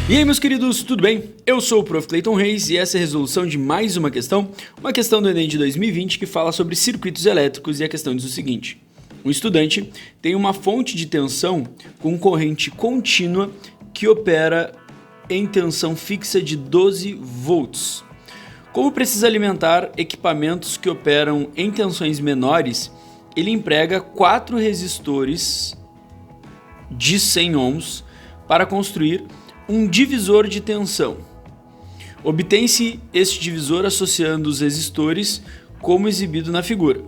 E aí, meus queridos, tudo bem? Eu sou o Prof. Clayton Reis e essa é a resolução de mais uma questão do Enem de 2020 que fala sobre circuitos elétricos, e a questão diz o seguinte: um estudante tem uma fonte de tensão com corrente contínua que opera em tensão fixa de 12 volts. Como precisa alimentar equipamentos que operam em tensões menores, ele emprega 4 resistores de 100 ohms para construir um divisor de tensão. Obtém-se este divisor associando os resistores como exibido na figura.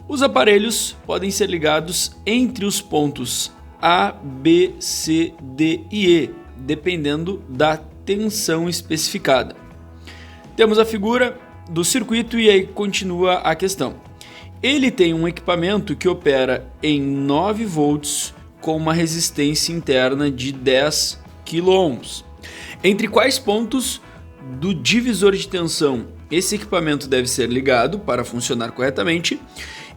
Os aparelhos podem ser ligados entre os pontos A, B, C, D e E, dependendo da tensão especificada. Temos a figura do circuito e aí continua a questão. Ele tem um equipamento que opera em 9 volts com uma resistência interna de 10 kΩ. Entre quais pontos do divisor de tensão esse equipamento deve ser ligado para funcionar corretamente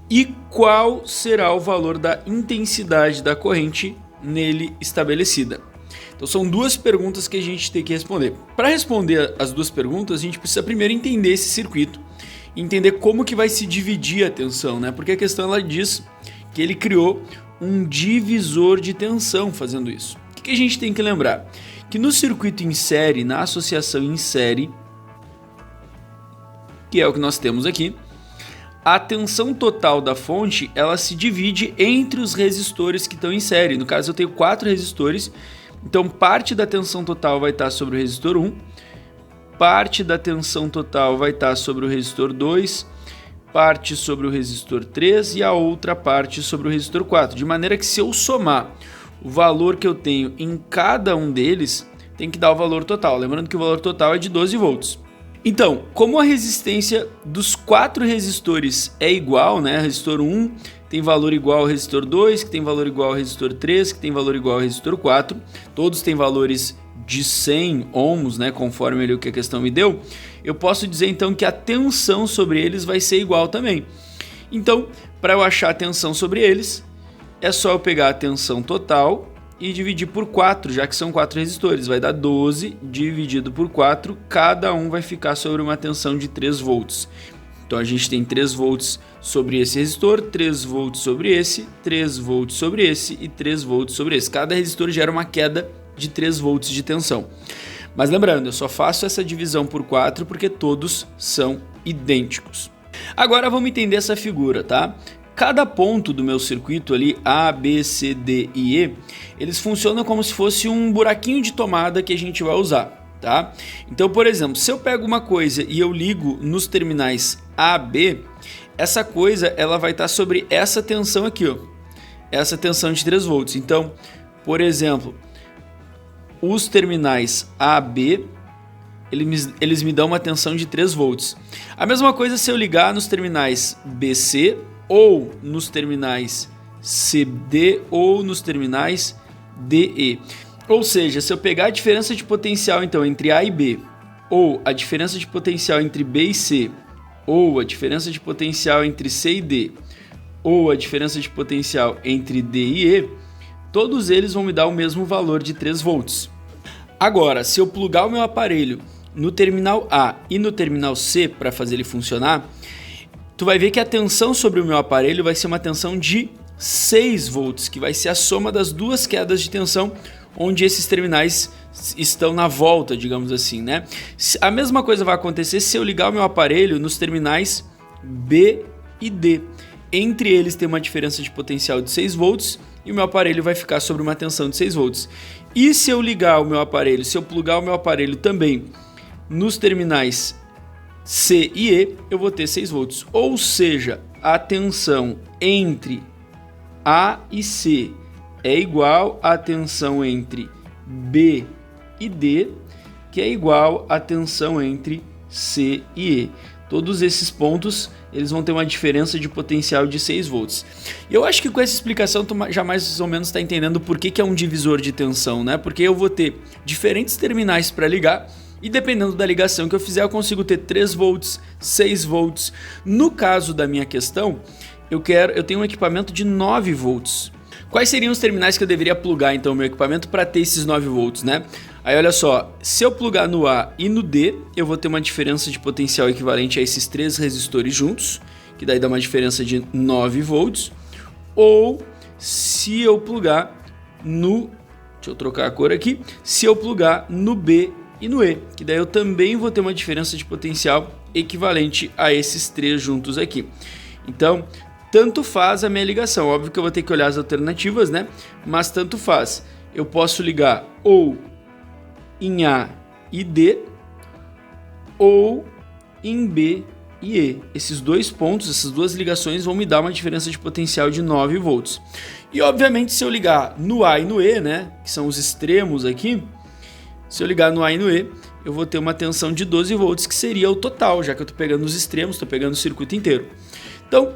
e qual será o valor da intensidade da corrente nele estabelecida? Então são duas perguntas que a gente tem que responder. Para responder as duas perguntas, a gente precisa primeiro entender esse circuito, entender como que vai se dividir a tensão, né? Porque a questão ela diz que ele criou um divisor de tensão fazendo isso. O que a gente tem que lembrar? Que no circuito em série, na associação em série, que é o que nós temos aqui, a tensão total da fonte ela se divide entre os resistores que estão em série. No caso eu tenho 4 resistores, então parte da tensão total vai estar sobre o resistor 1, parte da tensão total vai estar sobre o resistor 2, parte sobre o resistor 3 e a outra parte sobre o resistor 4. De maneira que se eu somar o valor que eu tenho em cada um deles, tem que dar o valor total. Lembrando que o valor total é de 12 volts. Então, como a resistência dos 4 resistores é igual, né? Resistor 1 tem valor igual ao resistor 2, que tem valor igual ao resistor 3, que tem valor igual ao resistor 4. Todos têm valores de 100 ohms, né? Conforme ali o que a questão me deu. Eu posso dizer então que a tensão sobre eles vai ser igual também. Então, para eu achar a tensão sobre eles, é só eu pegar a tensão total e dividir por 4, já que são 4 resistores. Vai dar 12 dividido por 4, cada um vai ficar sobre uma tensão de 3 volts. Então a gente tem 3 volts sobre esse resistor, 3 volts sobre esse, 3 volts sobre esse e 3 volts sobre esse. Cada resistor gera uma queda de 3 volts de tensão. Mas lembrando, eu só faço essa divisão por 4 porque todos são idênticos. Agora vamos entender essa figura, tá? Cada ponto do meu circuito ali, A, B, C, D e E, eles funcionam como se fosse um buraquinho de tomada que a gente vai usar, tá? Então, por exemplo, se eu pego uma coisa e eu ligo nos terminais A, B, essa coisa ela vai estar sobre essa tensão aqui, ó, essa tensão de 3 volts. Então, por exemplo, os terminais A, B, eles me dão uma tensão de 3 volts. A mesma coisa se eu ligar nos terminais BC, ou nos terminais CD ou nos terminais DE. Ou seja, se eu pegar a diferença de potencial então entre A e B, ou a diferença de potencial entre B e C, ou a diferença de potencial entre C e D, ou a diferença de potencial entre D e E, todos eles vão me dar o mesmo valor de 3 volts. Agora, se eu plugar o meu aparelho no terminal A e no terminal C para fazer ele funcionar, tu vai ver que a tensão sobre o meu aparelho vai ser uma tensão de 6 volts, que vai ser a soma das duas quedas de tensão onde esses terminais estão na volta, digamos assim, né? A mesma coisa vai acontecer se eu ligar o meu aparelho nos terminais B e D. Entre eles tem uma diferença de potencial de 6 volts e o meu aparelho vai ficar sobre uma tensão de 6 volts. E se eu ligar o meu aparelho, se eu plugar o meu aparelho também nos terminais C e E, eu vou ter 6 volts. Ou seja, a tensão entre A e C é igual à tensão entre B e D, que é igual à tensão entre C e E. Todos esses pontos eles vão ter uma diferença de potencial de 6 volts. E eu acho que com essa explicação tu já mais ou menos está entendendo por que é um divisor de tensão, né? Porque eu vou ter diferentes terminais para ligar, e dependendo da ligação que eu fizer, eu consigo ter 3 volts, 6 volts. No caso da minha questão, eu tenho um equipamento de 9 volts. Quais seriam os terminais que eu deveria plugar então no meu equipamento para ter esses 9 volts, né? Aí olha só, se eu plugar no A e no D, eu vou ter uma diferença de potencial equivalente a esses 3 resistores juntos, que daí dá uma diferença de 9 volts. Ou se eu plugar no... Deixa eu trocar a cor aqui. Se eu plugar no B e no E, que daí eu também vou ter uma diferença de potencial equivalente a esses 3 juntos aqui. Então, tanto faz a minha ligação. Óbvio que eu vou ter que olhar as alternativas, né? Mas tanto faz. Eu posso ligar ou em A e D ou em B e E. Esses 2 pontos, essas 2 ligações vão me dar uma diferença de potencial de 9 volts. E obviamente se eu ligar no A e no E, né, que são os extremos aqui, se eu ligar no A e no E, eu vou ter uma tensão de 12 volts, que seria o total, já que eu estou pegando os extremos, estou pegando o circuito inteiro. Então,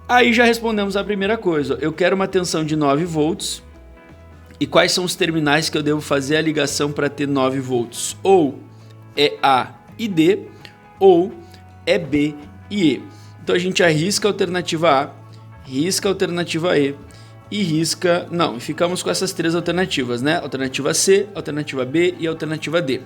aí já respondemos a primeira coisa. Eu quero uma tensão de 9 volts. E quais são os terminais que eu devo fazer a ligação para ter 9 volts? Ou é A e D, ou é B e E. Então a gente arrisca a alternativa A, risca a alternativa E e risca... Não, ficamos com essas 3 alternativas, né? Alternativa C, alternativa B e alternativa D.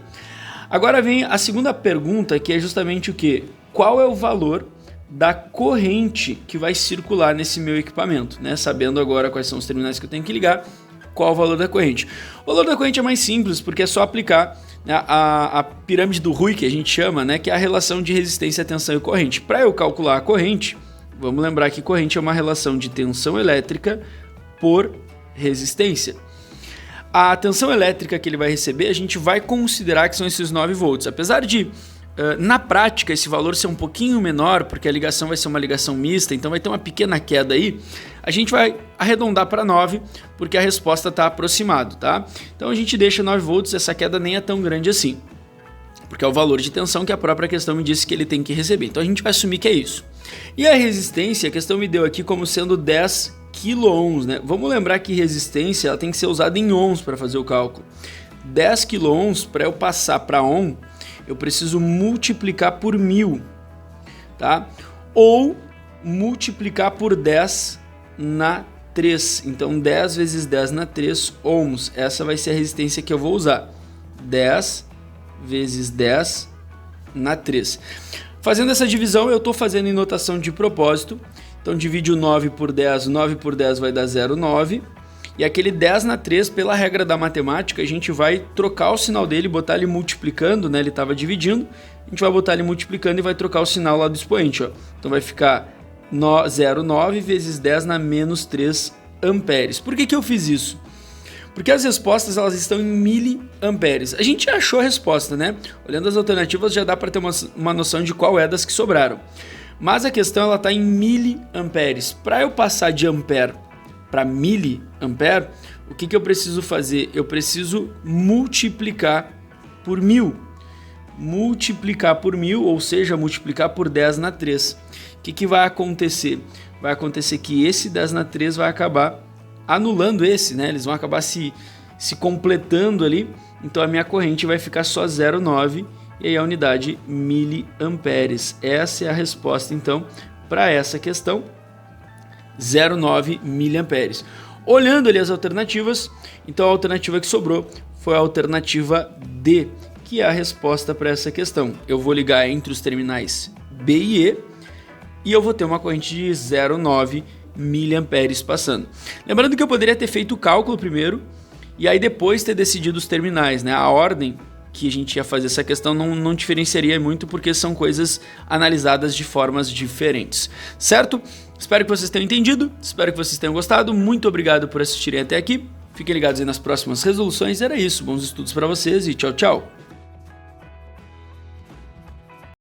Agora vem a segunda pergunta, que é justamente o quê? Qual é o valor da corrente que vai circular nesse meu equipamento, né? Sabendo agora quais são os terminais que eu tenho que ligar, qual o valor da corrente? O valor da corrente é mais simples, porque é só aplicar a pirâmide do Rui, que a gente chama, né? Que é a relação de resistência, tensão e corrente. Para eu calcular a corrente, vamos lembrar que corrente é uma relação de tensão elétrica por resistência. A tensão elétrica que ele vai receber, a gente vai considerar que são esses 9 volts. Apesar de, na prática, esse valor ser um pouquinho menor, porque a ligação vai ser uma ligação mista, então vai ter uma pequena queda aí, a gente vai arredondar para 9, porque a resposta está aproximado, tá? Então a gente deixa 9 volts, essa queda nem é tão grande assim, porque é o valor de tensão que a própria questão me disse que ele tem que receber. Então a gente vai assumir que é isso. E a resistência, a questão me deu aqui como sendo 10 kΩ, né? Vamos lembrar que resistência ela tem que ser usada em ohms para fazer o cálculo. 10 kΩ, para eu passar para ohm, eu preciso multiplicar por 1000, tá? Ou multiplicar por 10 na 3. Então 10 vezes 10 na 3 ohms. Essa vai ser a resistência que eu vou usar. 10 vezes 10 na 3. Fazendo essa divisão, eu estou fazendo em notação de propósito. Então divide o 9 por 10, 9 por 10 vai dar 0,9. E aquele 10 na 3, pela regra da matemática, a gente vai trocar o sinal dele, botar ele multiplicando, né? Ele estava dividindo, a gente vai botar ele multiplicando e vai trocar o sinal lá do expoente, ó. Então vai ficar 0,9 vezes 10 na menos 3 amperes. Por que eu fiz isso? Porque as respostas elas estão em miliamperes. A gente achou a resposta, né? Olhando as alternativas já dá para ter uma noção de qual é das que sobraram. Mas a questão ela está em miliamperes. Para eu passar de ampere para miliampere, o que eu preciso fazer? Eu preciso multiplicar por 1000. Multiplicar por 1000, ou seja, multiplicar por 10 na 3. O que vai acontecer? Vai acontecer que esse 10 na 3 vai acabar anulando esse, né? Eles vão acabar se completando ali. Então a minha corrente vai ficar só 0,9 e aí a unidade miliamperes. Essa é a resposta então para essa questão, 0,9 miliamperes. Olhando ali as alternativas, então a alternativa que sobrou foi a alternativa D, que é a resposta para essa questão. Eu vou ligar entre os terminais B e E e eu vou ter uma corrente de 0,9 miliamperes passando. Lembrando que eu poderia ter feito o cálculo primeiro e aí depois ter decidido os terminais, né? A ordem que a gente ia fazer essa questão não diferenciaria muito, porque são coisas analisadas de formas diferentes, certo? Espero que vocês tenham entendido, espero que vocês tenham gostado, muito obrigado por assistirem até aqui, fiquem ligados aí nas próximas resoluções, era isso, bons estudos para vocês e tchau, tchau!